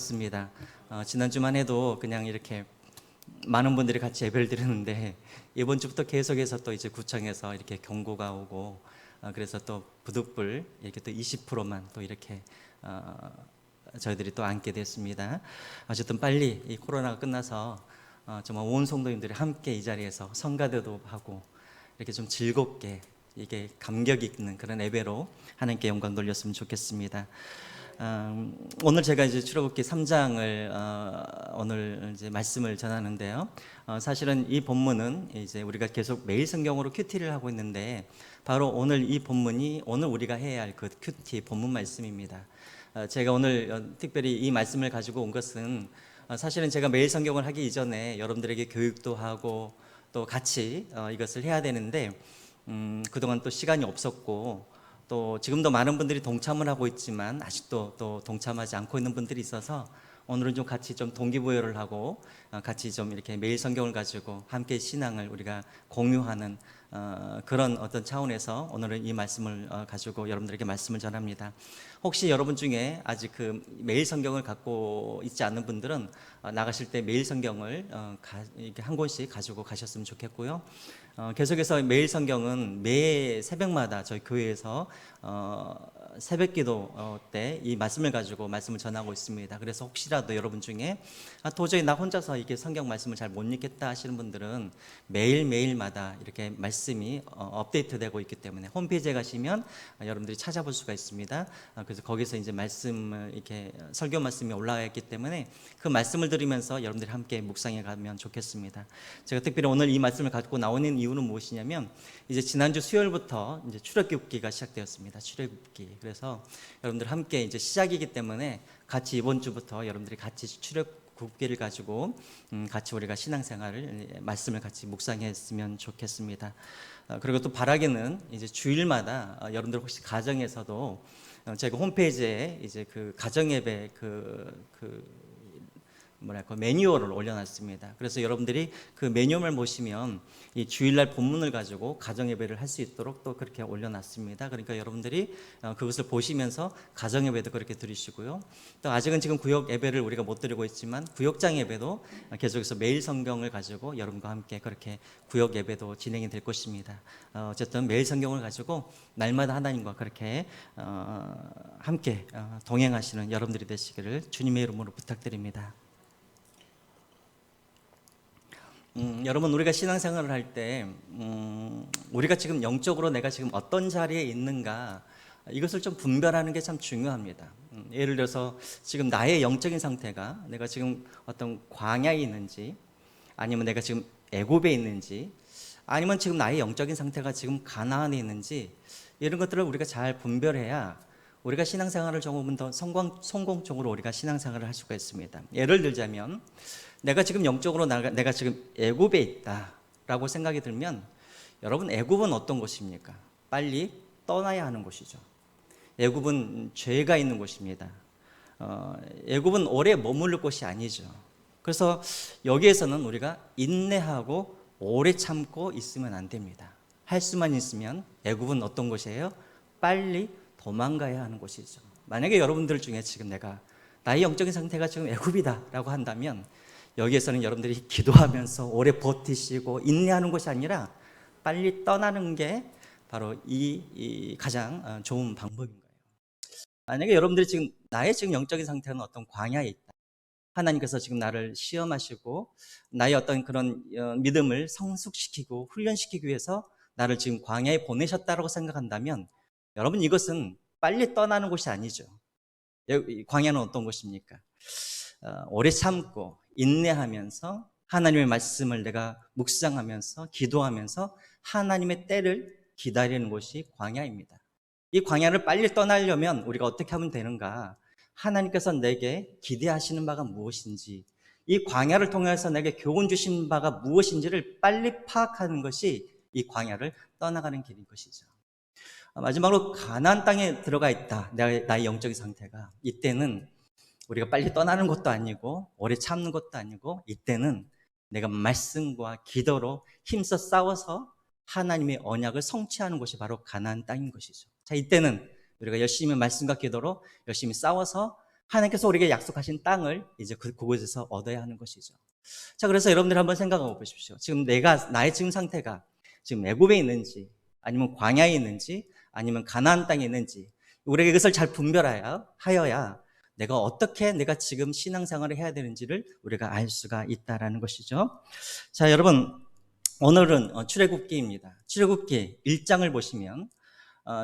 좋습니다. 지난주만 해도 그냥 이렇게 많은 분들이 같이 예배를 드리는데 이번 주부터 계속해서 또 이제 구청에서 이렇게 경고가 오고 그래서 또 부득불 이렇게 또 20%만 또 이렇게 저희들이 또 앉게 됐습니다. 어쨌든 빨리 이 코로나가 끝나서 정말 온 성도님들이 함께 이 자리에서 성가대도 하고 이렇게 좀 즐겁게 이게 감격 있는 그런 예배로 하나님께 영광 돌렸으면 좋겠습니다. 오늘 제가 이제 출애굽기 3장을 오늘 이제 말씀을 전하는데요. 사실은 이 본문은 이제 우리가 계속 매일 성경으로 큐티를 하고 있는데 바로 오늘 이 본문이 오늘 우리가 해야 할 그 큐티 본문 말씀입니다. 제가 오늘 특별히 이 말씀을 가지고 온 것은 사실은 제가 매일 성경을 하기 이전에 여러분들에게 교육도 하고 또 같이 이것을 해야 되는데 그동안 또 시간이 없었고 또 지금도 많은 분들이 동참을 하고 있지만 아직도 또 동참하지 않고 있는 분들이 있어서 오늘은 좀 같이 좀 동기부여를 하고 같이 좀 이렇게 매일 성경을 가지고 함께 신앙을 우리가 공유하는 그런 어떤 차원에서 오늘은 이 말씀을 가지고 여러분들에게 말씀을 전합니다. 혹시 여러분 중에 아직 그 매일 성경을 갖고 있지 않는 분들은 나가실 때 매일 성경을 이렇게 한 권씩 가지고 가셨으면 좋겠고요. 계속해서 매일 성경은 매 새벽마다 저희 교회에서 새벽기도 때 이 말씀을 가지고 말씀을 전하고 있습니다. 그래서 혹시라도 여러분 중에 도저히 나 혼자서 이게 성경 말씀을 잘 못 읽겠다 하시는 분들은 매일마다 이렇게 말씀이 업데이트되고 있기 때문에 홈페이지에 가시면 여러분들이 찾아볼 수가 있습니다. 그래서 거기서 이제 말씀을 이렇게 설교 말씀이 올라와 있기 때문에 그 말씀을 들으면서 여러분들이 함께 묵상해 가면 좋겠습니다. 제가 특별히 오늘 이 말씀을 갖고 나오는 이유는 무엇이냐면 이제 지난주 수요일부터 이제 출애굽기가 시작되었습니다. 출애굽기. 그래서 여러분들 함께 이제 시작이기 때문에 같이 이번 주부터 여러분들이 같이 출애굽기를 가지고 같이 우리가 신앙생활을 말씀을 같이 묵상했으면 좋겠습니다. 그리고 또 바라기는 이제 주일마다 여러분들 혹시 가정에서도 제가 홈페이지에 이제 그 가정예배 매뉴얼을 올려놨습니다. 그래서 여러분들이 그 매뉴얼을 보시면 이 주일날 본문을 가지고 가정예배를 할 수 있도록 또 그렇게 올려놨습니다. 그러니까 여러분들이 그것을 보시면서 가정예배도 그렇게 드리시고요. 또 아직은 지금 구역 예배를 우리가 못 드리고 있지만 구역장 예배도 계속해서 매일 성경을 가지고 여러분과 함께 그렇게 구역 예배도 진행이 될 것입니다. 어쨌든 매일 성경을 가지고 날마다 하나님과 그렇게 함께 동행하시는 여러분들이 되시기를 주님의 이름으로 부탁드립니다. 여러분 우리가 신앙생활을 할 때 우리가 지금 영적으로 내가 지금 어떤 자리에 있는가 이것을 좀 분별하는 게 참 중요합니다. 예를 들어서 지금 나의 영적인 상태가 내가 지금 어떤 광야에 있는지 아니면 내가 지금 애굽에 있는지 아니면 지금 나의 영적인 상태가 지금 가나안에 있는지 이런 것들을 우리가 잘 분별해야 우리가 신앙생활을 조금 더 성공적으로 우리가 신앙생활을 할 수가 있습니다. 예를 들자면 내가 지금 영적으로 내가 지금 애굽에 있다라고 생각이 들면 여러분 애굽은 어떤 곳입니까? 빨리 떠나야 하는 곳이죠. 애굽은 죄가 있는 곳입니다. 애굽은 오래 머무를 곳이 아니죠. 그래서 여기에서는 우리가 인내하고 오래 참고 있으면 안 됩니다. 할 수만 있으면 애굽은 어떤 곳이에요? 빨리 도망가야 하는 곳이죠. 만약에 여러분들 중에 지금 내가 나의 영적인 상태가 지금 애굽이다라고 한다면 여기에서는 여러분들이 기도하면서 오래 버티시고 인내하는 것이 아니라 빨리 떠나는 게 바로 이 가장 좋은 방법인 거예요. 만약에 여러분들이 지금 나의 지금 영적인 상태는 어떤 광야에 있다. 하나님께서 지금 나를 시험하시고 나의 어떤 그런 믿음을 성숙시키고 훈련시키기 위해서 나를 지금 광야에 보내셨다고 생각한다면 여러분 이것은 빨리 떠나는 곳이 아니죠. 광야는 어떤 곳입니까? 오래 참고 인내하면서 하나님의 말씀을 내가 묵상하면서 기도하면서 하나님의 때를 기다리는 곳이 광야입니다. 이 광야를 빨리 떠나려면 우리가 어떻게 하면 되는가? 하나님께서 내게 기대하시는 바가 무엇인지 이 광야를 통해서 내게 교훈 주신 바가 무엇인지를 빨리 파악하는 것이 이 광야를 떠나가는 길인 것이죠. 마지막으로 가나안 땅에 들어가 있다. 나의 영적인 상태가 이때는 우리가 빨리 떠나는 것도 아니고 오래 참는 것도 아니고 이때는 내가 말씀과 기도로 힘써 싸워서 하나님의 언약을 성취하는 곳이 바로 가나안 땅인 것이죠. 자, 이때는 우리가 열심히 말씀과 기도로 열심히 싸워서 하나님께서 우리에게 약속하신 땅을 이제 그곳에서 얻어야 하는 것이죠. 자, 그래서 여러분들 한번 생각해 보십시오. 지금 나의 지금 상태가 지금 애굽에 있는지, 아니면 광야에 있는지, 아니면 가나안 땅에 있는지, 우리가 이것을 잘 분별하여야 내가 지금 신앙생활을 해야 되는지를 우리가 알 수가 있다라는 것이죠. 자, 여러분, 오늘은 출애굽기입니다. 출애굽기 1장을 보시면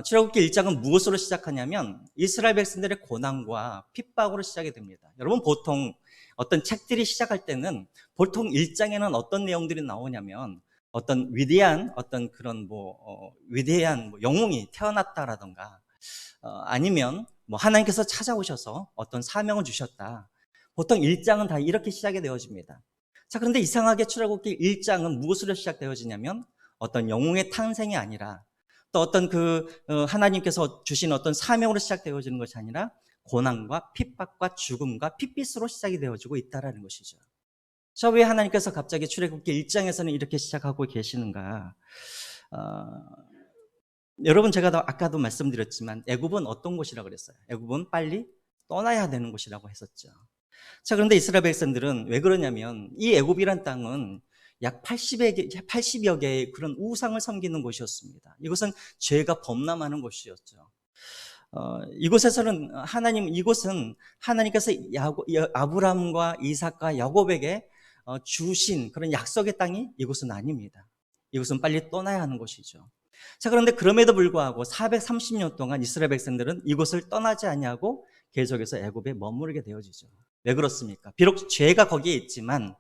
출애굽기 1장은 무엇으로 시작하냐면 이스라엘 백성들의 고난과 핍박으로 시작이 됩니다. 여러분, 보통 어떤 책들이 시작할 때는 보통 1장에는 어떤 내용들이 나오냐면 어떤 위대한 영웅이 태어났다라던가 아니면 하나님께서 찾아오셔서 어떤 사명을 주셨다. 보통 1장은 다 이렇게 시작이 되어집니다. 자, 그런데 이상하게 출애굽기 1장은 무엇으로 시작되어지냐면 어떤 영웅의 탄생이 아니라 또 어떤 하나님께서 주신 어떤 사명으로 시작되어지는 것이 아니라 고난과 핍박과 죽음과 핏빛으로 시작이 되어지고 있다는 것이죠. 자, 왜 하나님께서 갑자기 출애굽기 1장에서는 이렇게 시작하고 계시는가? 여러분, 제가 아까도 말씀드렸지만 애굽은 어떤 곳이라고 그랬어요? 애굽은 빨리 떠나야 되는 곳이라고 했었죠. 자, 그런데 이스라엘 백성들은 왜 그러냐면 이 애굽이란 땅은 약 80여 개의 그런 우상을 섬기는 곳이었습니다. 이것은 죄가 범람하는 곳이었죠. 이곳은 하나님께서 아브라함과 이삭과 야곱에게 주신 그런 약속의 땅이 이곳은 아닙니다. 이곳은 빨리 떠나야 하는 곳이죠. 자, 그런데 그럼에도 불구하고 430년 동안 이스라엘 백성들은 이곳을 떠나지 아니하고 계속해서 애굽에 머무르게 되어지죠. 왜 그렇습니까? 비록 죄가 거기에 있지만,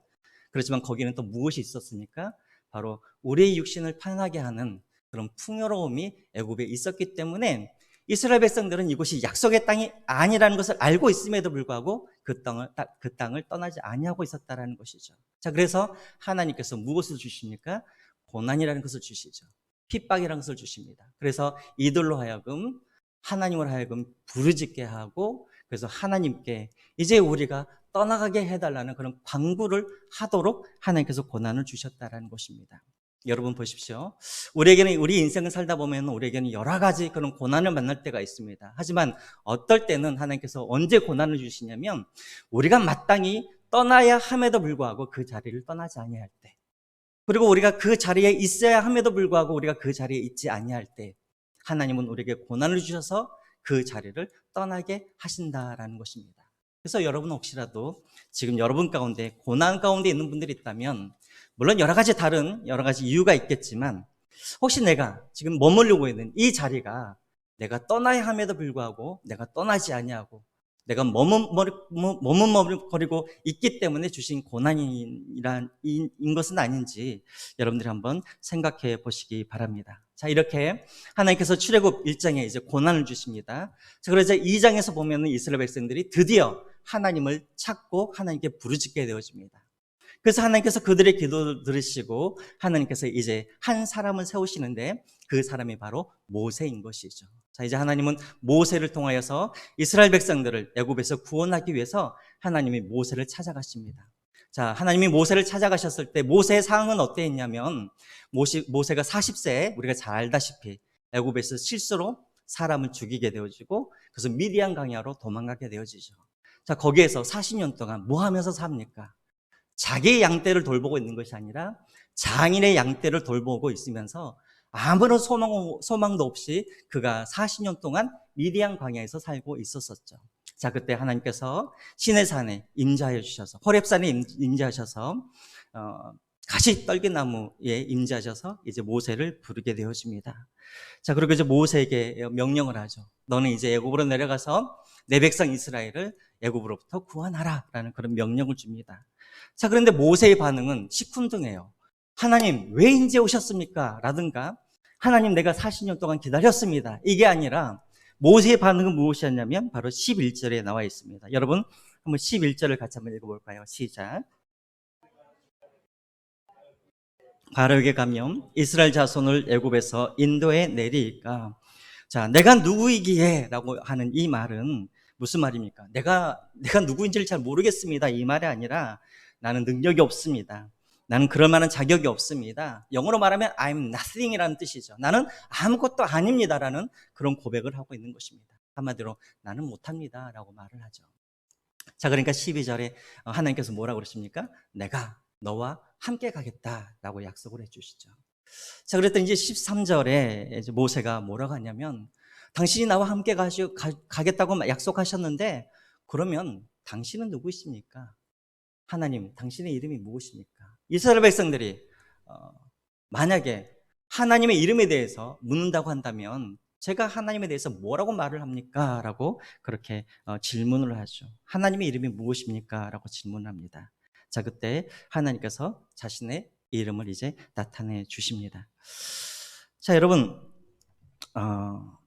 그렇지만 거기는 또 무엇이 있었습니까? 바로 우리의 육신을 편하게 하는 그런 풍요로움이 애굽에 있었기 때문에 이스라엘 백성들은 이곳이 약속의 땅이 아니라는 것을 알고 있음에도 불구하고 그 땅을 떠나지 아니하고 있었다라는 것이죠. 자, 그래서 하나님께서 무엇을 주십니까? 고난이라는 것을 주시죠. 핍박이라는 것을 주십니다. 그래서 이들로 하여금 하나님을 하여금 부르짖게 하고, 그래서 하나님께 이제 우리가 떠나가게 해달라는 그런 방구를 하도록 하나님께서 고난을 주셨다라는 것입니다. 여러분 보십시오. 우리 인생을 살다 보면 우리에게는 여러 가지 그런 고난을 만날 때가 있습니다. 하지만 어떨 때는 하나님께서 언제 고난을 주시냐면 우리가 마땅히 떠나야 함에도 불구하고 그 자리를 떠나지 아니할 때, 그리고 우리가 그 자리에 있어야 함에도 불구하고 우리가 그 자리에 있지 아니할 때 하나님은 우리에게 고난을 주셔서 그 자리를 떠나게 하신다라는 것입니다. 그래서 여러분, 혹시라도 지금 여러분 가운데 고난 가운데 있는 분들이 있다면, 물론 여러 가지 이유가 있겠지만, 혹시 내가 지금 머무르고 있는 이 자리가 내가 떠나야 함에도 불구하고 내가 떠나지 아니하고 내가 머뭇거리고 있기 때문에 주신 고난인 것은 아닌지 여러분들이 한번 생각해 보시기 바랍니다. 자, 이렇게 하나님께서 출애굽 1장에 이제 고난을 주십니다. 자, 그래서 2장에서 보면은 이스라엘 백성들이 드디어 하나님을 찾고 하나님께 부르짖게 되어집니다. 그래서 하나님께서 그들의 기도를 들으시고 하나님께서 이제 한 사람을 세우시는데 그 사람이 바로 모세인 것이죠. 자, 이제 하나님은 모세를 통하여서 이스라엘 백성들을 애굽에서 구원하기 위해서 하나님이 모세를 찾아가십니다. 자, 하나님이 모세를 찾아가셨을 때 모세의 상황은 어땠냐면 모세가 40세에 우리가 잘 알다시피 애굽에서 실수로 사람을 죽이게 되어지고 그래서 미디안 광야로 도망가게 되어지죠. 자, 거기에서 40년 동안 뭐 하면서 삽니까? 자기의 양떼를 돌보고 있는 것이 아니라 장인의 양떼를 돌보고 있으면서 아무런 소망도 없이 그가 40년 동안 미디안 광야에서 살고 있었었죠. 자, 그때 하나님께서 시내산에 임재하여 주셔서, 호렙산에 임재하셔서 가시 떨기나무에 임재하셔서 이제 모세를 부르게 되어집니다. 자, 그리고 이제 모세에게 명령을 하죠. 너는 이제 애굽으로 내려가서 내 백성 이스라엘을 애굽으로부터 구원하라라는 그런 명령을 줍니다. 자, 그런데 모세의 반응은 시큰둥해요. 하나님, 왜 이제 오셨습니까? 라든가 하나님, 내가 40년 동안 기다렸습니다. 이게 아니라 모세의 반응은 무엇이었냐면 바로 11절에 나와 있습니다. 여러분, 한번 11절을 같이 한번 읽어볼까요? 시작. 바로에게 가면 이스라엘 자손을 애굽에서 인도해 내리까. 자, 내가 누구이기에 라고 하는 이 말은 무슨 말입니까? 내가 누구인지를 잘 모르겠습니다. 이 말이 아니라 나는 능력이 없습니다. 나는 그럴 만한 자격이 없습니다. 영어로 말하면 I'm nothing이라는 뜻이죠. 나는 아무것도 아닙니다라는 그런 고백을 하고 있는 것입니다. 한마디로 나는 못합니다라고 말을 하죠. 자, 그러니까 12절에 하나님께서 뭐라고 그러십니까? 내가 너와 함께 가겠다라고 약속을 해주시죠. 자, 그랬더니 이제 13절에 이제 모세가 뭐라고 하냐면, 당신이 나와 함께 가겠다고 약속하셨는데, 그러면 당신은 누구이십니까? 하나님, 당신의 이름이 무엇입니까? 이스라엘 백성들이 어, 만약에 하나님의 이름에 대해서 묻는다고 한다면 제가 하나님에 대해서 뭐라고 말을 합니까? 라고 그렇게 질문을 하죠. 하나님의 이름이 무엇입니까? 라고 질문을 합니다. 자, 그때 하나님께서 자신의 이름을 이제 나타내 주십니다. 자, 여러분, 어,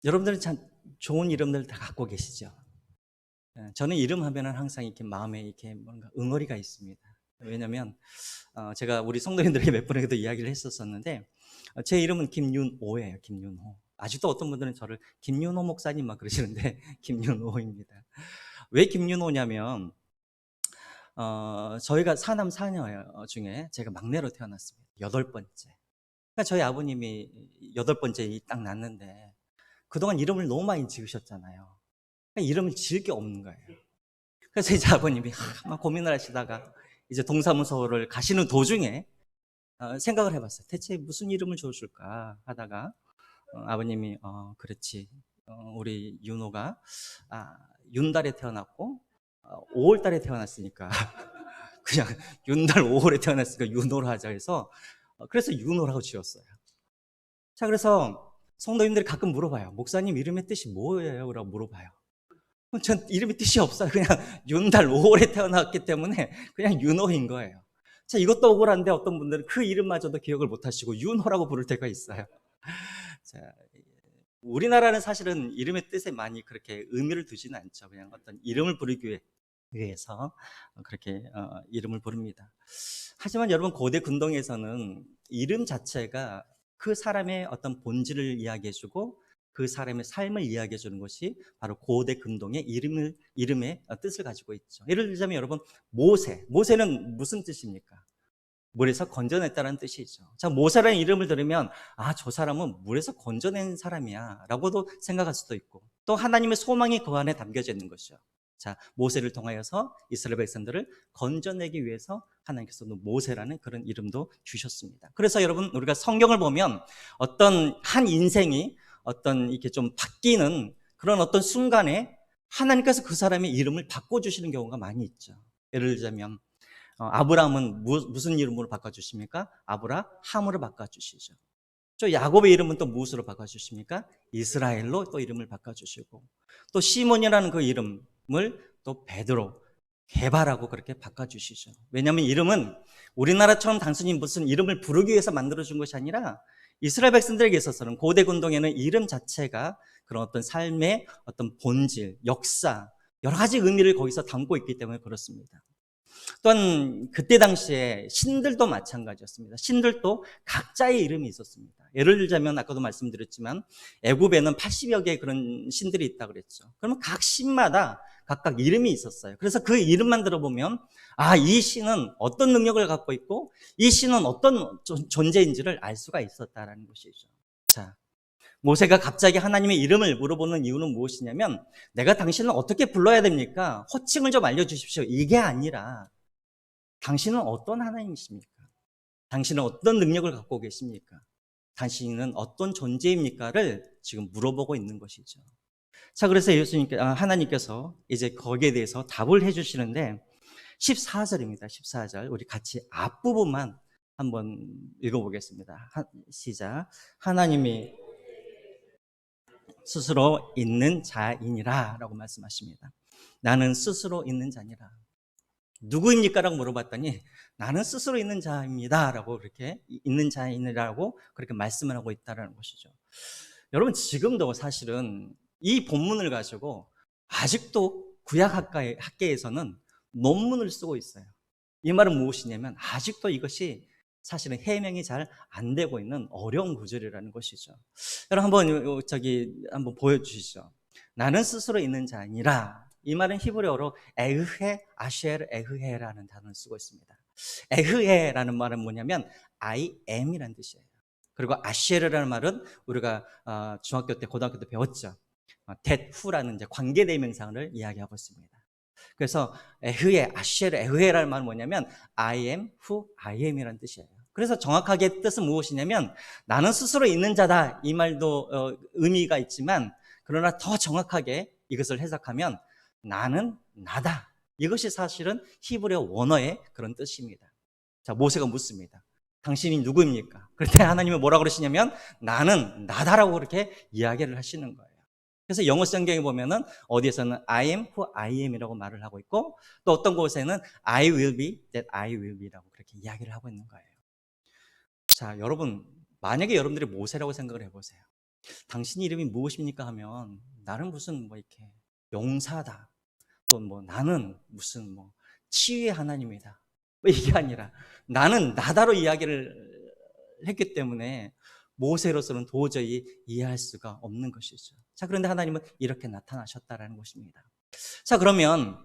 여러분들은 참 좋은 이름들 다 갖고 계시죠? 저는 이름 하면은 항상 이렇게 마음에 이렇게 뭔가 응어리가 있습니다. 왜냐면 제가 우리 성도님들에게 몇 번에도 이야기를 했었었는데, 제 이름은 김윤호예요. 김윤호. 아직도 어떤 분들은 저를 김윤호 목사님 막 그러시는데 김윤호입니다. 왜 김윤호냐면 저희가 사남 사녀 중에 제가 막내로 태어났습니다. 8번째. 그러니까 저희 아버님이 8번째 딱 낳는데 그동안 이름을 너무 많이 지으셨잖아요. 그러니까 이름을 지을 게 없는 거예요. 그래서 이제 아버님이 막 고민을 하시다가 이제 동사무소를 가시는 도중에 생각을 해봤어요. 대체 무슨 이름을 지어줄까 하다가 아버님이 그렇지, 우리 윤호가 윤달에 태어났고 5월 달에 태어났으니까 그냥 윤달 5월에 태어났으니까 윤호로 하자 해서 그래서 윤호라고 지었어요. 자, 그래서 성도님들이 가끔 물어봐요. 목사님 이름의 뜻이 뭐예요? 라고 물어봐요. 전 이름이 뜻이 없어요. 그냥 윤달 5월에 태어났기 때문에 그냥 윤호인 거예요. 자, 이것도 억울한데 어떤 분들은 그 이름마저도 기억을 못 하시고 윤호라고 부를 때가 있어요. 자, 우리나라는 사실은 이름의 뜻에 많이 그렇게 의미를 두지는 않죠. 그냥 어떤 이름을 부르기 위해서 그렇게 이름을 부릅니다. 하지만 여러분, 고대 근동에서는 이름 자체가 그 사람의 어떤 본질을 이야기해주고 그 사람의 삶을 이야기해 주는 것이 바로 고대 근동의 이름의 뜻을 가지고 있죠. 예를 들자면 여러분, 모세는 무슨 뜻입니까? 물에서 건져냈다는 뜻이죠. 자, 모세라는 이름을 들으면 저 사람은 물에서 건져낸 사람이야 라고도 생각할 수도 있고, 또 하나님의 소망이 그 안에 담겨져 있는 것이죠. 자, 모세를 통하여서 이스라엘 백성들을 건져내기 위해서 하나님께서 모세라는 그런 이름도 주셨습니다. 그래서 여러분, 우리가 성경을 보면 어떤 한 인생이 어떤 이렇게 좀 바뀌는 그런 어떤 순간에 하나님께서 그 사람의 이름을 바꿔주시는 경우가 많이 있죠. 예를 들자면 아브라함은 무슨 이름으로 바꿔주십니까? 아브라함으로 바꿔주시죠. 또 야곱의 이름은 또 무엇으로 바꿔주십니까? 이스라엘로 또 이름을 바꿔주시고, 또 시몬이라는 그 이름을 또 베드로, 게바라고 그렇게 바꿔주시죠. 왜냐하면 이름은 우리나라처럼 단순히 무슨 이름을 부르기 위해서 만들어준 것이 아니라 이스라엘 백성들에게 있어서는 고대 근동에는 이름 자체가 그런 어떤 삶의 어떤 본질, 역사, 여러 가지 의미를 거기서 담고 있기 때문에 그렇습니다. 또한 그때 당시에 신들도 마찬가지였습니다. 신들도 각자의 이름이 있었습니다. 예를 들자면 아까도 말씀드렸지만 애굽에는 80여 개의 그런 신들이 있다고 그랬죠. 그러면 각 신마다 각각 이름이 있었어요. 그래서 그 이름만 들어보면 이 신은 어떤 능력을 갖고 있고 이 신은 어떤 존재인지를 알 수가 있었다라는 것이죠. 자, 모세가 갑자기 하나님의 이름을 물어보는 이유는 무엇이냐면, 내가 당신을 어떻게 불러야 됩니까? 호칭을 좀 알려주십시오. 이게 아니라 당신은 어떤 하나님이십니까? 당신은 어떤 능력을 갖고 계십니까? 당신은 어떤 존재입니까를 지금 물어보고 있는 것이죠. 자, 그래서 하나님께서 이제 거기에 대해서 답을 해주시는데 14절입니다. 14절 우리 같이 앞부분만 한번 읽어보겠습니다. 시작. 하나님이 스스로 있는 자이니라 라고 말씀하십니다. 나는 스스로 있는 자니라. 누구입니까? 라고 물어봤더니 나는 스스로 있는 자입니다 라고 그렇게 있는 자이니라고 그렇게 말씀을 하고 있다는 것이죠. 여러분, 지금도 사실은 이 본문을 가지고 아직도 구약학계에서는 논문을 쓰고 있어요. 이 말은 무엇이냐면 아직도 이것이 사실은 해명이 잘 안 되고 있는 어려운 구절이라는 것이죠. 여러분, 한번 보여주시죠. 나는 스스로 있는 자 아니라, 이 말은 히브리어로 에흐헤 아쉘 에흐헤라는 단어를 쓰고 있습니다. 에흐헤라는 말은 뭐냐면 I am이라는 뜻이에요. 그리고 아쉘이라는 말은 우리가 중학교 때 고등학교 때 배웠죠. that who라는 이제 관계 대명사를 이야기하고 있습니다. 그래서 에흐에, 아쉐르, 에흐에라는 말은 뭐냐면 I am who I am이라는 뜻이에요. 그래서 정확하게 뜻은 무엇이냐면 나는 스스로 있는 자다 이 말도 의미가 있지만 그러나 더 정확하게 이것을 해석하면 나는 나다. 이것이 사실은 히브리어 원어의 그런 뜻입니다. 자, 모세가 묻습니다. 당신이 누구입니까? 그럴 때 하나님이 뭐라고 그러시냐면 나는 나다라고 그렇게 이야기를 하시는 거예요. 그래서 영어 성경에 보면은 어디에서는 I am who I am이라고 말을 하고 있고 또 어떤 곳에는 I will be that I will be라고 그렇게 이야기를 하고 있는 거예요. 자, 여러분 만약에 여러분들이 모세라고 생각을 해보세요. 당신 이름이 무엇입니까 하면 나는 무슨 뭐 이렇게 용사다. 또 뭐 나는 무슨 뭐 치유의 하나님이다. 뭐 이게 아니라 나는 나다로 이야기를 했기 때문에 모세로서는 도저히 이해할 수가 없는 것이죠. 자, 그런데 하나님은 이렇게 나타나셨다라는 것입니다. 자, 그러면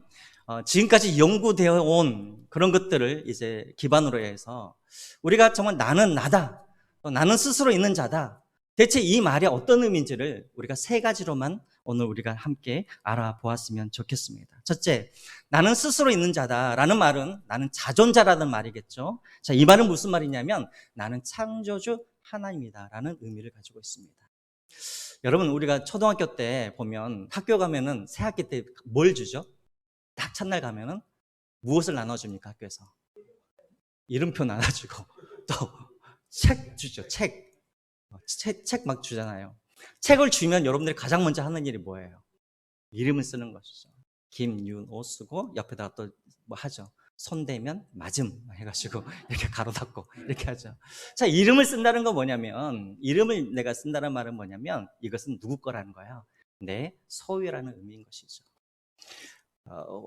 지금까지 연구되어 온 그런 것들을 이제 기반으로 해서 우리가 정말 나는 나다, 나는 스스로 있는 자다. 대체 이 말이 어떤 의미인지를 우리가 세 가지로만 오늘 우리가 함께 알아보았으면 좋겠습니다. 첫째, 나는 스스로 있는 자다라는 말은 나는 자존자라는 말이겠죠. 자, 이 말은 무슨 말이냐면 나는 창조주 하나님이다라는 의미를 가지고 있습니다. 여러분, 우리가 초등학교 때 보면 학교 가면은 새 학기 때 뭘 주죠? 딱 첫날 가면은 무엇을 나눠줍니까? 학교에서 이름표 나눠주고 또 책 주죠. 책 막 주잖아요. 책을 주면 여러분들이 가장 먼저 하는 일이 뭐예요? 이름을 쓰는 것이죠. 김윤호 쓰고 옆에다가 또 뭐 하죠. 손대면 맞음 해가지고 이렇게 가로 닫고 이렇게 하죠. 자, 이름을 쓴다는 건 뭐냐면 이름을 내가 쓴다는 말은 뭐냐면 이것은 누구 거라는 거예요. 내 소유라는 의미인 것이죠.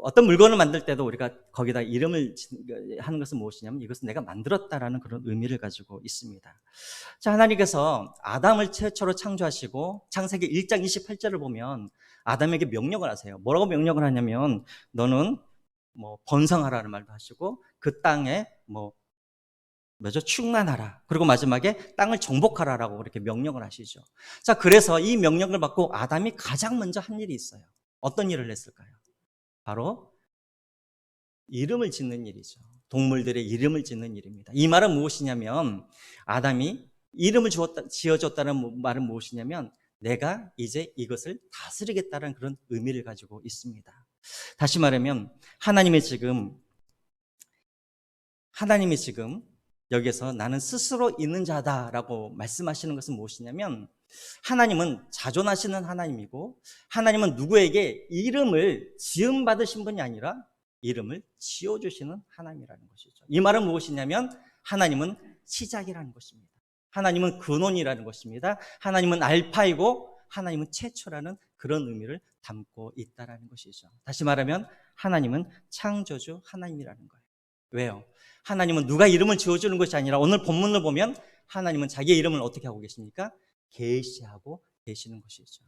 어떤 물건을 만들 때도 우리가 거기다 이름을 하는 것은 무엇이냐면 이것은 내가 만들었다라는 그런 의미를 가지고 있습니다. 자, 하나님께서 아담을 최초로 창조하시고 창세기 1장 28절을 보면 아담에게 명령을 하세요. 뭐라고 명령을 하냐면 너는 뭐 번성하라는 말도 하시고 그 땅에 뭐죠? 충만하라. 그리고 마지막에 땅을 정복하라라고 그렇게 명령을 하시죠. 자, 그래서 이 명령을 받고 아담이 가장 먼저 한 일이 있어요. 어떤 일을 했을까요? 바로 이름을 짓는 일이죠. 동물들의 이름을 짓는 일입니다. 이 말은 무엇이냐면 아담이 이름을 지어줬다는 말은 무엇이냐면 내가 이제 이것을 다스리겠다는 그런 의미를 가지고 있습니다. 다시 말하면 하나님이 지금 여기서 나는 스스로 있는 자다라고 말씀하시는 것은 무엇이냐면 하나님은 자존하시는 하나님이고 하나님은 누구에게 이름을 지음받으신 분이 아니라 이름을 지어주시는 하나님이라는 것이죠. 이 말은 무엇이냐면 하나님은 시작이라는 것입니다. 하나님은 근원이라는 것입니다. 하나님은 알파이고 하나님은 최초라는 그런 의미를 담고 있다는 것이죠. 다시 말하면 하나님은 창조주 하나님이라는 거예요. 왜요? 하나님은 누가 이름을 지어주는 것이 아니라 오늘 본문을 보면 하나님은 자기의 이름을 어떻게 하고 계십니까? 계시하고 계시는 것이죠.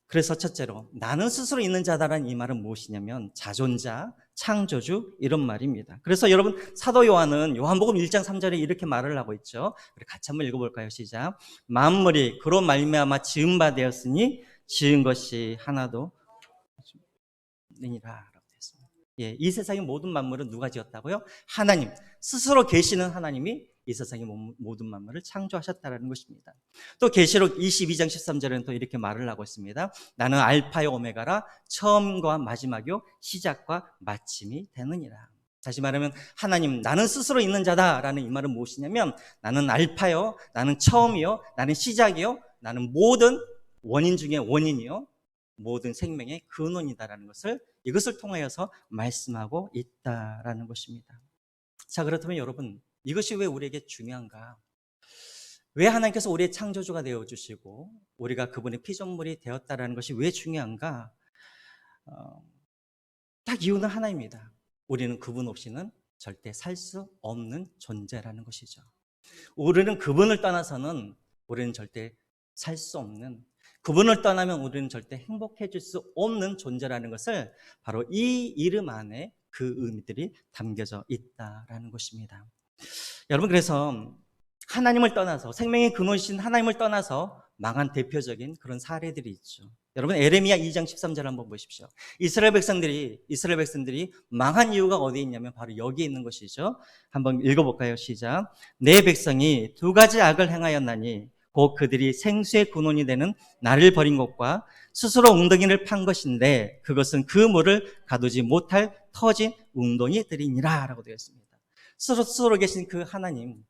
그래서 첫째로 나는 스스로 있는 자다라는 이 말은 무엇이냐면 자존자, 창조주 이런 말입니다. 그래서 여러분 사도 요한은 요한복음 1장 3절에 이렇게 말을 하고 있죠. 우리 같이 한번 읽어볼까요? 시작. 만물이 그로 말미암아 지은 바 되었으니 지은 것이 하나도 없느니라. 예, 이 세상의 모든 만물은 누가 지었다고요? 하나님, 스스로 계시는 하나님이 이 세상의 모든 만물을 창조하셨다는 것입니다. 또 계시록 22장 13절에는 또 이렇게 말을 하고 있습니다. 나는 알파요 오메가라, 처음과 마지막이요 시작과 마침이 되느니라. 다시 말하면 하나님, 나는 스스로 있는 자다라는 이 말은 무엇이냐면 나는 알파요, 나는 처음이요, 나는 시작이요, 나는 모든 원인 중에 원인이요, 모든 생명의 근원이다라는 것을 이것을 통하여서 말씀하고 있다라는 것입니다. 자, 그렇다면 여러분 이것이 왜 우리에게 중요한가? 왜 하나님께서 우리의 창조주가 되어주시고 우리가 그분의 피조물이 되었다라는 것이 왜 중요한가? 딱 이유는 하나입니다. 우리는 그분 없이는 절대 살 수 없는 존재라는 것이죠. 우리는 그분을 떠나서는 우리는 절대 살 수 없는, 그분을 떠나면 우리는 절대 행복해질 수 없는 존재라는 것을 바로 이 이름 안에 그 의미들이 담겨져 있다라는 것입니다. 여러분, 그래서 하나님을 떠나서, 생명의 근원이신 하나님을 떠나서 망한 대표적인 그런 사례들이 있죠. 여러분, 에레미야 2장 13절 한번 보십시오. 이스라엘 백성들이 망한 이유가 어디에 있냐면 바로 여기에 있는 것이죠. 한번 읽어볼까요? 시작. 내 백성이 두 가지 악을 행하였나니 곧 그들이 생수의 근원이 되는 나를 버린 것과 스스로 웅덩이를 판 것인데 그것은 그 물을 가두지 못할 터진 웅덩이들이니라 라고 되어 있습니다. 스스로 계신 그 하나님,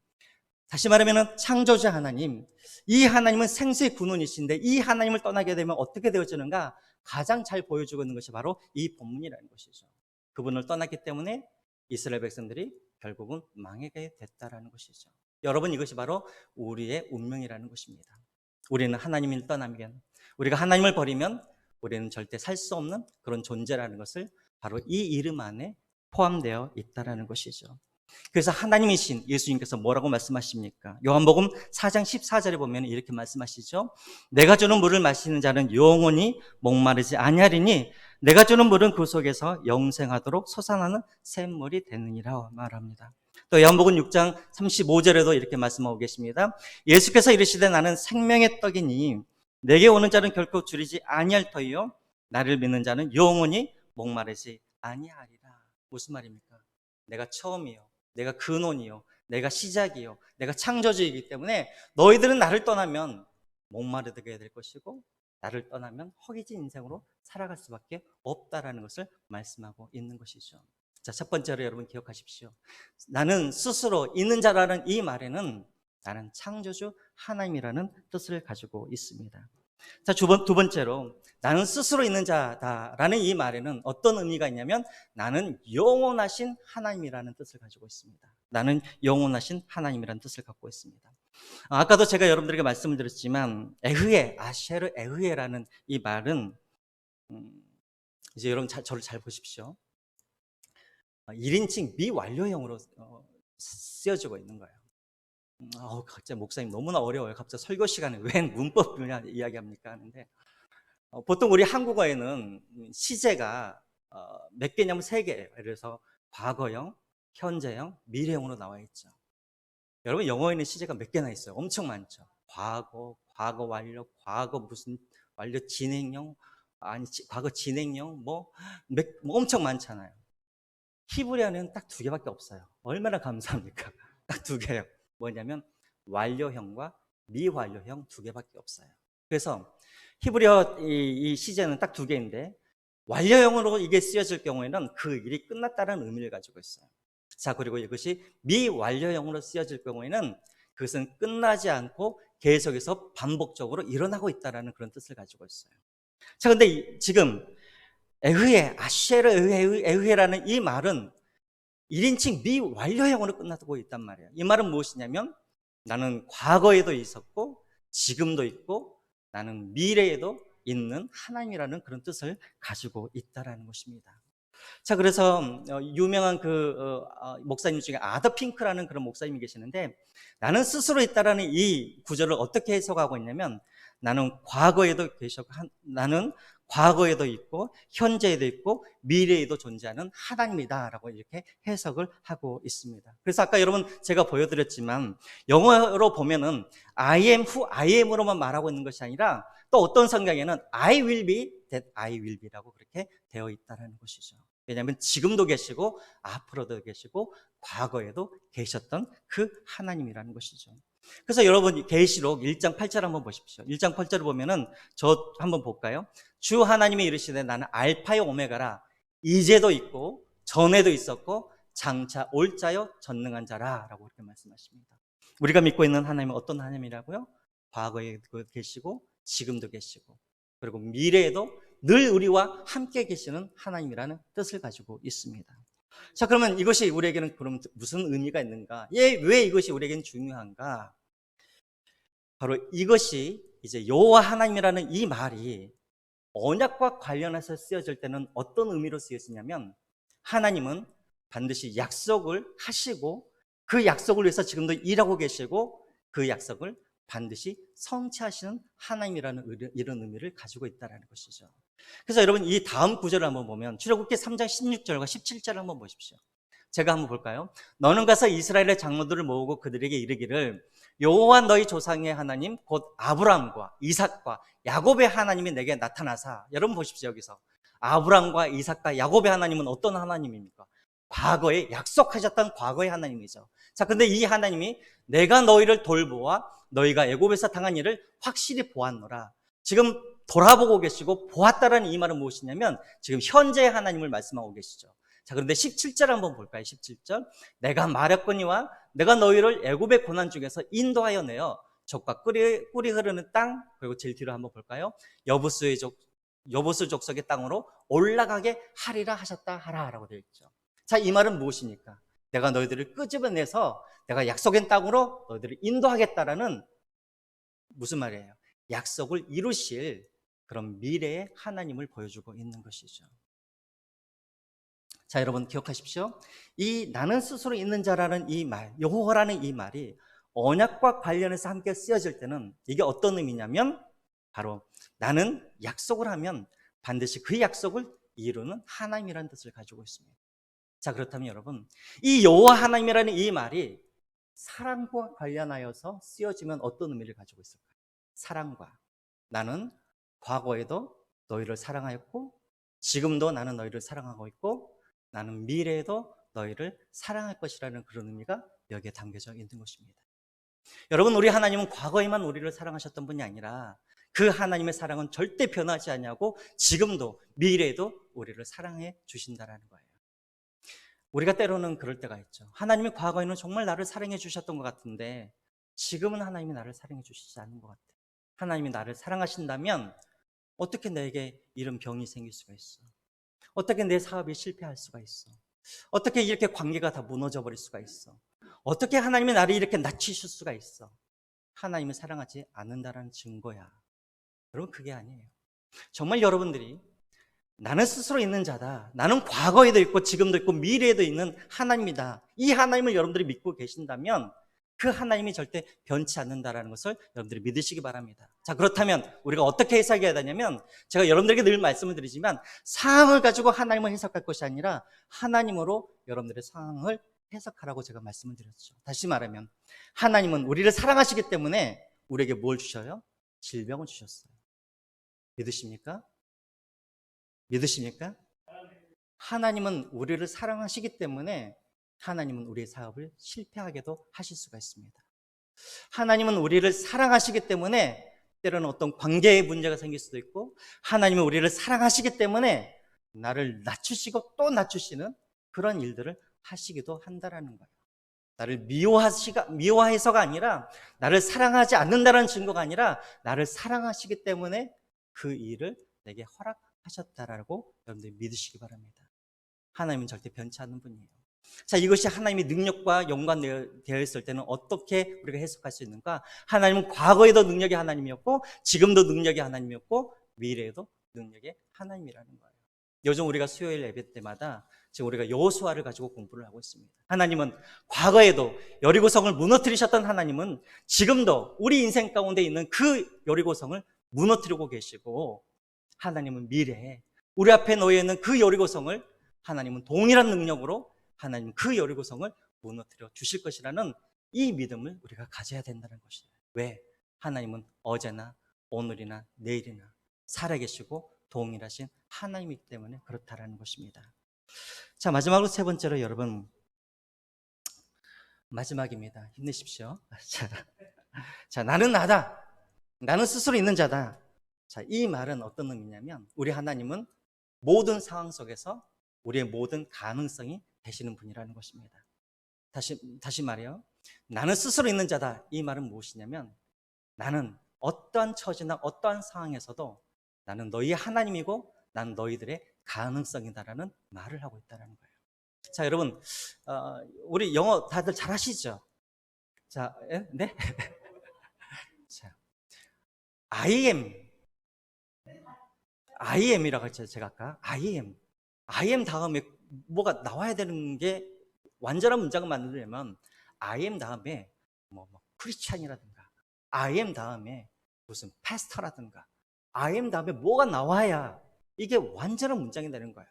다시 말하면 창조자 하나님, 이 하나님은 생수의 근원이신데 이 하나님을 떠나게 되면 어떻게 되어지는가 가장 잘 보여주고 있는 것이 바로 이 본문이라는 것이죠. 그분을 떠났기 때문에 이스라엘 백성들이 결국은 망하게 됐다라는 것이죠. 여러분, 이것이 바로 우리의 운명이라는 것입니다. 우리는 하나님을 떠나면, 우리가 하나님을 버리면 우리는 절대 살 수 없는 그런 존재라는 것을 바로 이 이름 안에 포함되어 있다는 것이죠. 그래서 하나님이신 예수님께서 뭐라고 말씀하십니까? 요한복음 4장 14절에 보면 이렇게 말씀하시죠. 내가 주는 물을 마시는 자는 영원히 목마르지 아니하리니 내가 주는 물은 그 속에서 영생하도록 솟아나는 샘물이 되느니라 말합니다. 또 요한복음 6장 35절에도 이렇게 말씀하고 계십니다. 예수께서 이르시되 나는 생명의 떡이니 내게 오는 자는 결코 줄이지 아니할 터이요 나를 믿는 자는 영원히 목마르지 아니하리라. 무슨 말입니까? 내가 처음이요, 내가 근원이요, 내가 시작이요, 내가 창조주이기 때문에 너희들은 나를 떠나면 목마르게 될 것이고 나를 떠나면 허기진 인생으로 살아갈 수밖에 없다라는 것을 말씀하고 있는 것이죠. 자, 첫 번째로 여러분 기억하십시오. 나는 스스로 있는 자라는 이 말에는 나는 창조주 하나님이라는 뜻을 가지고 있습니다. 자, 두 번째로 나는 스스로 있는 자다라는 이 말에는 어떤 의미가 있냐면 나는 영원하신 하나님이라는 뜻을 가지고 있습니다. 나는 영원하신 하나님이라는 뜻을 갖고 있습니다. 아까도 제가 여러분들에게 말씀을 드렸지만 에흐에, 아쉐르 에흐에라는 이 말은 이제 여러분 저를 잘 보십시오. 1인칭 미완료형으로 쓰여지고 있는 거예요. 갑자기 목사님 너무나 어려워요. 갑자기 설교 시간에 웬 문법을 이야기합니까 하는데 보통 우리 한국어에는 시제가 몇 개냐면 3개예요. 그래서 과거형, 현재형, 미래형으로 나와 있죠. 여러분, 영어에는 시제가 몇 개나 있어요? 엄청 많죠. 과거, 과거 완료, 과거 무슨 완료 진행형, 아니 과거 진행형 뭐 엄청 많잖아요. 히브리어는 딱 2개밖에 없어요. 얼마나 감사합니까? 딱 2개요. 뭐냐면 완료형과 미완료형 2개밖에 없어요. 그래서 히브리어 이 시제는 딱 2개인데 완료형으로 이게 쓰여질 경우에는 그 일이 끝났다는 의미를 가지고 있어요. 자, 그리고 이것이 미완료형으로 쓰여질 경우에는 그것은 끝나지 않고 계속해서 반복적으로 일어나고 있다는 그런 뜻을 가지고 있어요. 자, 근데 지금 에흐에, 아쉐르 에흐에라는 이 말은 1인칭 미완료형으로 끝나고 있단 말이에요. 이 말은 무엇이냐면 나는 과거에도 있었고 지금도 있고 나는 미래에도 있는 하나님이라는 그런 뜻을 가지고 있다라는 것입니다. 자, 그래서 유명한 목사님 중에 아더 핑크라는 그런 목사님이 계시는데 나는 스스로 있다라는 이 구절을 어떻게 해석하고 있냐면 나는 과거에도 계셨고 나는 과거에도 있고 현재에도 있고 미래에도 존재하는 하나님이다라고 이렇게 해석을 하고 있습니다. 그래서 아까 여러분 제가 보여드렸지만 영어로 보면은 I am who I am으로만 말하고 있는 것이 아니라 또 어떤 성경에는 I will be that I will be라고 그렇게 되어 있다는 것이죠. 왜냐하면 지금도 계시고 앞으로도 계시고 과거에도 계셨던 그 하나님이라는 것이죠. 그래서 여러분 계시록 1장 8절 한번 보십시오. 1장 8절을 보면은 저 한번 볼까요? 주 하나님이 이르시되 나는 알파요 오메가라, 이제도 있고 전에도 있었고 장차 올 자요 전능한 자라라고 이렇게 말씀하십니다. 우리가 믿고 있는 하나님은 어떤 하나님이라고요? 과거에도 계시고 지금도 계시고 그리고 미래에도 늘 우리와 함께 계시는 하나님이라는 뜻을 가지고 있습니다. 자, 그러면 이것이 우리에게는 그럼 무슨 의미가 있는가? 왜 이것이 우리에게는 중요한가? 바로 이것이 이제 여호와 하나님이라는 이 말이 언약과 관련해서 쓰여질 때는 어떤 의미로 쓰여지냐면 하나님은 반드시 약속을 하시고 그 약속을 위해서 지금도 일하고 계시고 그 약속을 반드시 성취하시는 하나님이라는 이런 의미를 가지고 있다는 것이죠. 그래서 여러분 이 다음 구절을 한번 보면 출애굽기 3장 16절과 17절을 한번 보십시오. 제가 한번 볼까요? 너는 가서 이스라엘의 장로들을 모으고 그들에게 이르기를 여호와 너희 조상의 하나님 곧 아브라함과 이삭과 야곱의 하나님이 내게 나타나사. 여러분 보십시오. 여기서 아브라함과 이삭과 야곱의 하나님은 어떤 하나님입니까? 과거에 약속하셨던 과거의 하나님이죠. 자, 근데 이 하나님이 내가 너희를 돌보아 너희가 애굽에서 당한 일을 확실히 보았노라. 지금 돌아보고 계시고 보았다라는 이 말은 무엇이냐면 지금 현재의 하나님을 말씀하고 계시죠. 자, 그런데 17절 한번 볼까요? 17절. 내가 말했거니와 내가 너희를 애굽의 고난 중에서 인도하여 내어 적과 꿀이 흐르는 땅, 그리고 제일 뒤로 한번 볼까요? 여보스 족속의 땅으로 올라가게 하리라 하셨다 하라라고 되어 있죠. 자, 이 말은 무엇입니까? 내가 너희들을 끄집어내서 내가 약속의 땅으로 너희들을 인도하겠다라는 무슨 말이에요? 약속을 이루실 그런 미래의 하나님을 보여주고 있는 것이죠. 자, 여러분 기억하십시오. 이 나는 스스로 있는 자라는 이 말, 여호와라는 이 말이 언약과 관련해서 함께 쓰여질 때는 이게 어떤 의미냐면 바로 나는 약속을 하면 반드시 그 약속을 이루는 하나님이라는 뜻을 가지고 있습니다. 자, 그렇다면 여러분, 이 여호와 하나님이라는 이 말이 사랑과 관련하여서 쓰여지면 어떤 의미를 가지고 있을까요? 사랑과. 나는 과거에도 너희를 사랑하였고 지금도 나는 너희를 사랑하고 있고 나는 미래에도 너희를 사랑할 것이라는 그런 의미가 여기에 담겨져 있는 것입니다. 여러분, 우리 하나님은 과거에만 우리를 사랑하셨던 분이 아니라 그 하나님의 사랑은 절대 변하지 않냐고 지금도 미래에도 우리를 사랑해 주신다는 거예요. 우리가 때로는 그럴 때가 있죠. 하나님이 과거에는 정말 나를 사랑해 주셨던 것 같은데 지금은 하나님이 나를 사랑해 주시지 않는 것 같아요. 하나님이 나를 사랑하신다면 어떻게 내게 이런 병이 생길 수가 있어? 어떻게 내 사업이 실패할 수가 있어? 어떻게 이렇게 관계가 다 무너져 버릴 수가 있어? 어떻게 하나님이 나를 이렇게 낮추실 수가 있어? 하나님을 사랑하지 않는다는 증거야. 여러분, 그게 아니에요. 정말 여러분들이 나는 스스로 있는 자다. 나는 과거에도 있고 지금도 있고 미래에도 있는 하나님이다. 이 하나님을 여러분들이 믿고 계신다면 그 하나님이 절대 변치 않는다는 것을 여러분들이 믿으시기 바랍니다. 자, 그렇다면 우리가 어떻게 해석해야 되냐면 제가 여러분들에게 늘 말씀을 드리지만 상황을 가지고 하나님을 해석할 것이 아니라 하나님으로 여러분들의 상황을 해석하라고 제가 말씀을 드렸죠. 다시 말하면 하나님은 우리를 사랑하시기 때문에 우리에게 뭘 주셔요? 질병을 주셨어요. 믿으십니까? 믿으십니까? 하나님은 우리를 사랑하시기 때문에 하나님은 우리의 사업을 실패하게도 하실 수가 있습니다. 하나님은 우리를 사랑하시기 때문에 때로는 어떤 관계에 문제가 생길 수도 있고 하나님은 우리를 사랑하시기 때문에 나를 낮추시고 또 낮추시는 그런 일들을 하시기도 한다는 거예요. 나를 미워해서가 아니라 나를 사랑하지 않는다는 증거가 아니라 나를 사랑하시기 때문에 그 일을 내게 허락하셨다라고 여러분들이 믿으시기 바랍니다. 하나님은 절대 변치 않는 분이에요. 자, 이것이 하나님의 능력과 연관되어 있을 때는 어떻게 우리가 해석할 수 있는가? 하나님은 과거에도 능력의 하나님이었고 지금도 능력의 하나님이었고 미래에도 능력의 하나님이라는 거예요. 요즘 우리가 수요일 예배 때마다 지금 우리가 여호수아를 가지고 공부를 하고 있습니다. 하나님은 과거에도 여리고성을 무너뜨리셨던 하나님은 지금도 우리 인생 가운데 있는 그 여리고성을 무너뜨리고 계시고 하나님은 미래에 우리 앞에 놓여 있는 그 여리고성을 하나님은 동일한 능력으로 하나님 그 여리고성을 무너뜨려 주실 것이라는 이 믿음을 우리가 가져야 된다는 것이에요. 왜? 하나님은 어제나 오늘이나 내일이나 살아계시고 동일하신 하나님이기 때문에 그렇다라는 것입니다. 자, 마지막으로 세 번째로 여러분 마지막입니다. 힘내십시오. 자, 나는 나다. 나는 스스로 있는 자다. 자, 이 말은 어떤 의미냐면 우리 하나님은 모든 상황 속에서 우리의 모든 가능성이 되시는 분이라는 것입니다. 다시 말해요. 나는 스스로 있는 자다. 이 말은 무엇이냐면 나는 어떠한 처지나 어떠한 상황에서도 나는 너희의 하나님이고 나는 너희들의 가능성이다라는 말을 하고 있다는 거예요. 자, 여러분, 우리 영어 다들 잘 하시죠? 자, 네? 자, I am이라고 했죠. 제가 아까 I am 다음에 뭐가 나와야 되는 게 완전한 문장을 만들려면 I am 다음에 크리스찬이라든가 I am 다음에 무슨 패스터라든가 I am 다음에 뭐가 나와야 이게 완전한 문장이 되는 거예요.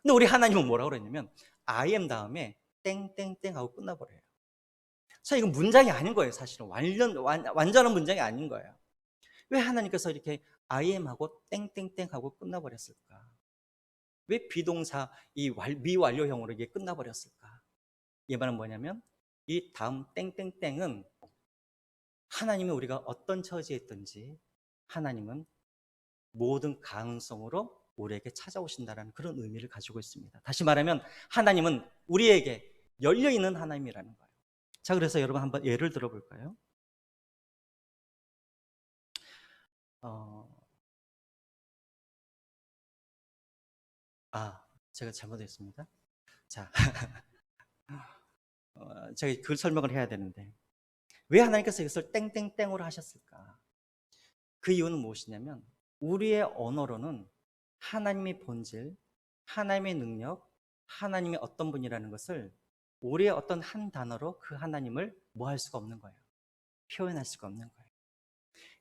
근데 우리 하나님은 뭐라고 그랬냐면 I am 다음에 땡땡땡 하고 끝나버려요. 자, 이건 문장이 아닌 거예요. 사실은 완전한 문장이 아닌 거예요. 왜 하나님께서 이렇게 I am하고 땡땡땡하고 끝나버렸을까? 왜 비동사 이 미완료형으로 이게 끝나버렸을까? 이 말은 뭐냐면 이 다음 땡땡땡은 하나님이 우리가 어떤 처지에 있든지 하나님은 모든 가능성으로 우리에게 찾아오신다는 그런 의미를 가지고 있습니다. 다시 말하면 하나님은 우리에게 열려있는 하나님이라는 거예요. 자, 그래서 여러분 한번 예를 들어볼까요? 제가 잘못했습니다. 자, 제가 그 설명을 해야 되는데 왜 하나님께서 이것을 땡땡땡으로 하셨을까? 그 이유는 무엇이냐면 우리의 언어로는 하나님의 본질, 하나님의 능력, 하나님의 어떤 분이라는 것을 우리의 어떤 한 단어로 그 하나님을 뭐 할 수가 없는 거예요. 표현할 수가 없는 거예요.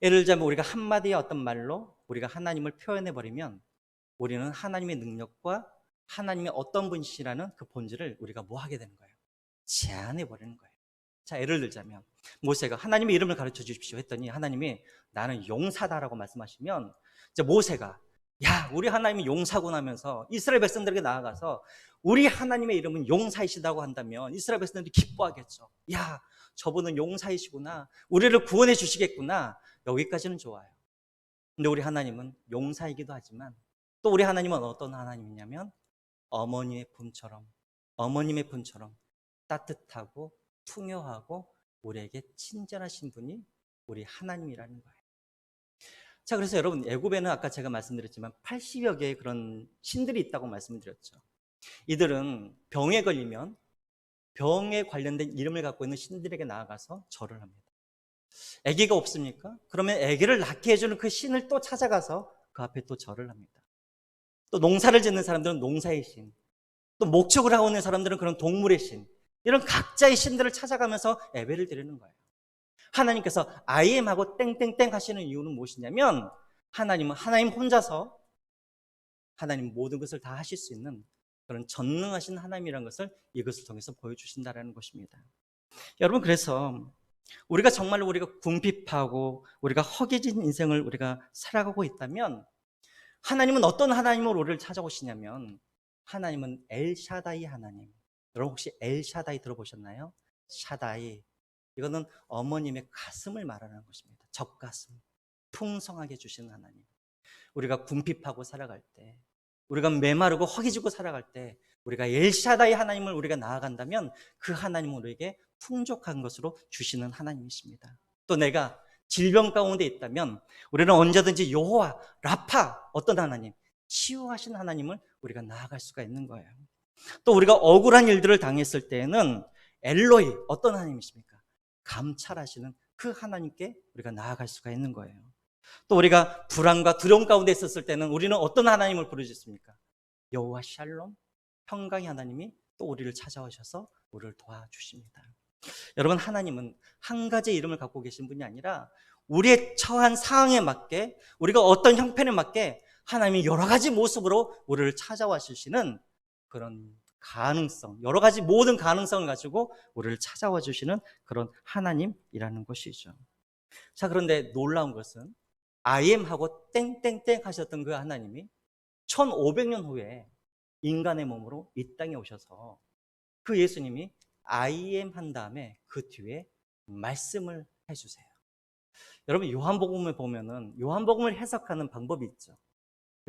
예를 들자면 우리가 한마디의 어떤 말로 우리가 하나님을 표현해버리면 우리는 하나님의 능력과 하나님의 어떤 분이시라는 그 본질을 우리가 뭐 하게 되는 거예요? 제한해버리는 거예요. 자, 예를 들자면 모세가 하나님의 이름을 가르쳐 주십시오 했더니 하나님이 나는 용사다라고 말씀하시면 이제 모세가 야, 우리 하나님이 용사구나 하면서 이스라엘 백성들에게 나아가서 우리 하나님의 이름은 용사이시다고 한다면 이스라엘 백성들이 기뻐하겠죠. 야, 저분은 용사이시구나. 우리를 구원해 주시겠구나. 여기까지는 좋아요. 근데 우리 하나님은 용사이기도 하지만 또 우리 하나님은 어떤 하나님이냐면 어머님의 품처럼 따뜻하고 풍요하고 우리에게 친절하신 분이 우리 하나님이라는 거예요. 자, 그래서 여러분 애굽에는 아까 제가 말씀드렸지만 80여 개의 그런 신들이 있다고 말씀드렸죠. 이들은 병에 걸리면 병에 관련된 이름을 갖고 있는 신들에게 나아가서 절을 합니다. 아기가 없습니까? 그러면 아기를 낳게 해주는 그 신을 또 찾아가서 그 앞에 또 절을 합니다. 또 농사를 짓는 사람들은 농사의 신, 또 목축을 하고 있는 사람들은 그런 동물의 신, 이런 각자의 신들을 찾아가면서 예배를 드리는 거예요. 하나님께서 I am하고 땡땡땡 하시는 이유는 무엇이냐면 하나님은 하나님 혼자서 하나님 모든 것을 다 하실 수 있는 그런 전능하신 하나님이라는 것을 이것을 통해서 보여주신다는 것입니다. 여러분, 그래서 우리가 정말로 우리가 궁핍하고 우리가 허기진 인생을 우리가 살아가고 있다면 하나님은 어떤 하나님으로 우리를 찾아오시냐면 하나님은 엘샤다이 하나님. 여러분 혹시 엘샤다이 들어보셨나요? 샤다이. 이거는 어머님의 가슴을 말하는 것입니다. 젖가슴. 풍성하게 주시는 하나님. 우리가 궁핍하고 살아갈 때, 우리가 메마르고 허기지고 살아갈 때 우리가 엘샤다이 하나님을 우리가 나아간다면 그 하나님은 우리에게 풍족한 것으로 주시는 하나님이십니다. 또 내가 질병 가운데 있다면 우리는 언제든지 여호와 라파, 어떤 하나님, 치유하신 하나님을 우리가 나아갈 수가 있는 거예요. 또 우리가 억울한 일들을 당했을 때에는 엘로이, 어떤 하나님이십니까? 감찰하시는 그 하나님께 우리가 나아갈 수가 있는 거예요. 또 우리가 불안과 두려움 가운데 있었을 때는 우리는 어떤 하나님을 부르셨습니까? 여호와 샬롬, 평강의 하나님이 또 우리를 찾아오셔서 우리를 도와주십니다. 여러분, 하나님은 한 가지 이름을 갖고 계신 분이 아니라 우리의 처한 상황에 맞게, 우리가 어떤 형편에 맞게 하나님이 여러 가지 모습으로 우리를 찾아와 주시는 그런 가능성, 여러 가지 모든 가능성을 가지고 우리를 찾아와 주시는 그런 하나님이라는 것이죠. 자, 그런데 놀라운 것은 I am 하고 땡땡땡 하셨던 그 하나님이 1500년 후에 인간의 몸으로 이 땅에 오셔서 그 예수님이 I am 한 다음에 그 뒤에 말씀을 해주세요. 여러분, 요한복음을 보면은 요한복음을 해석하는 방법이 있죠.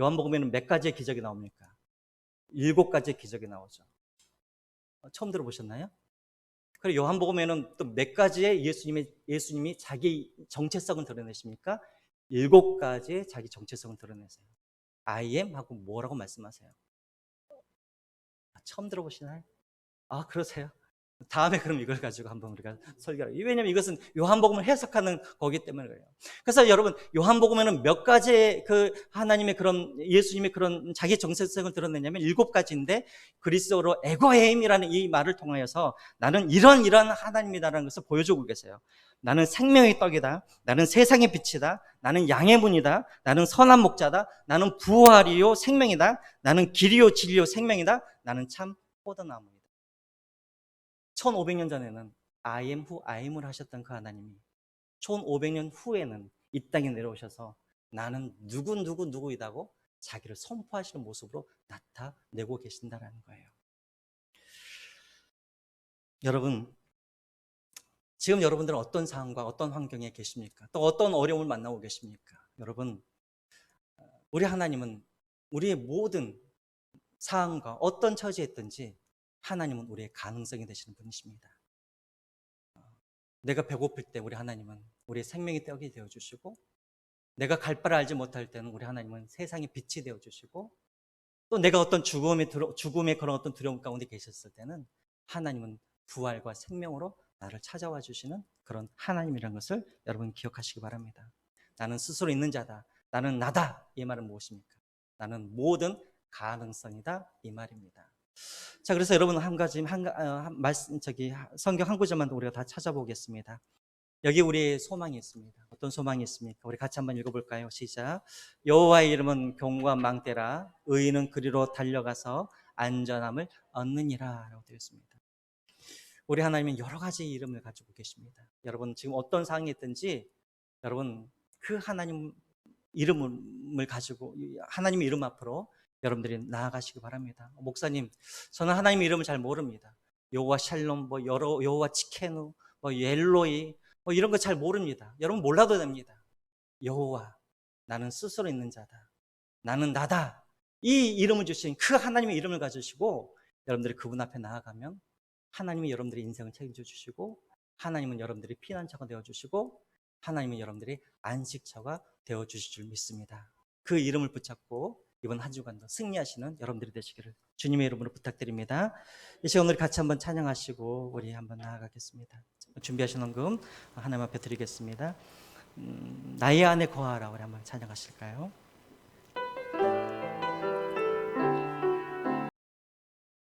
요한복음에는 몇 가지의 기적이 나옵니까? 7가지의 기적이 나오죠. 처음 들어보셨나요? 그리고 요한복음에는 또 몇 가지의 예수님이 자기 정체성을 드러내십니까? 7가지의 자기 정체성을 드러내세요. I am 하고 뭐라고 말씀하세요? 처음 들어보시나요? 그러세요? 다음에 그럼 이걸 가지고 한번 우리가 설교를. 왜냐하면 이것은 요한복음을 해석하는 거기 때문에 그래요. 그래서 여러분, 요한복음에는 몇 가지의 그 하나님의 그런 예수님의 그런 자기 정체성을 드러내냐면 7가지인데 그리스어로 에고에임이라는 이 말을 통하여서 나는 이런 하나님이다라는 것을 보여주고 계세요. 나는 생명의 떡이다. 나는 세상의 빛이다. 나는 양의 문이다. 나는 선한 목자다. 나는 부활이요 생명이다. 나는 길이요 진리요 생명이다. 나는 참 포도나무이다. 1500년 전에는 I am who I am을 하셨던 그 하나님이 1500년 후에는 이 땅에 내려오셔서 나는 누구이다고 자기를 선포하시는 모습으로 나타내고 계신다는 거예요. 여러분, 지금 여러분들은 어떤 상황과 어떤 환경에 계십니까? 또 어떤 어려움을 만나고 계십니까? 여러분, 우리 하나님은 우리의 모든 상황과 어떤 처지에 있든지 하나님은 우리의 가능성이 되시는 분이십니다. 내가 배고플 때 우리 하나님은 우리의 생명의 떡이 되어주시고, 내가 갈 바를 알지 못할 때는 우리 하나님은 세상의 빛이 되어주시고, 또 내가 어떤 죽음의 그런 어떤 두려움 가운데 계셨을 때는 하나님은 부활과 생명으로 나를 찾아와 주시는 그런 하나님이라는 것을 여러분 기억하시기 바랍니다. 나는 스스로 있는 자다. 나는 나다. 이 말은 무엇입니까? 나는 모든 가능성이다. 이 말입니다. 자, 그래서 여러분 한 가지 성경 한 구절만 더 우리가 다 찾아보겠습니다. 여기 우리의 소망이 있습니다. 어떤 소망이 있습니까? 우리 같이 한번 읽어볼까요? 시작. 여호와의 이름은 견고한 망대라 의인은 그리로 달려가서 안전함을 얻느니라 라고 되어 있습니다. 우리 하나님은 여러 가지 이름을 가지고 계십니다. 여러분 지금 어떤 상황이 있든지 여러분 그 하나님 이름을 가지고 하나님의 이름 앞으로 여러분들이 나아가시기 바랍니다. 목사님, 저는 하나님의 이름을 잘 모릅니다. 여호와 샬롬, 여호와 치케누, 엘로이 이런 거 잘 모릅니다. 여러분 몰라도 됩니다. 여호와, 나는 스스로 있는 자다. 나는 나다. 이 이름을 주신 그 하나님의 이름을 가지시고 여러분들이 그분 앞에 나아가면 하나님이 여러분들의 인생을 책임져 주시고 하나님은 여러분들이 피난처가 되어주시고 하나님은 여러분들이 안식처가 되어주실 줄 믿습니다. 그 이름을 붙잡고 이번 한 주간도 승리하시는 여러분들이 되시기를 주님의 이름으로 부탁드립니다. 이 시간 오늘 같이 한번 찬양하시고 우리 한번 나아가겠습니다. 준비하신 헌금 하나님 앞에 드리겠습니다. 나의 안에 거하라 우리 한번 찬양하실까요?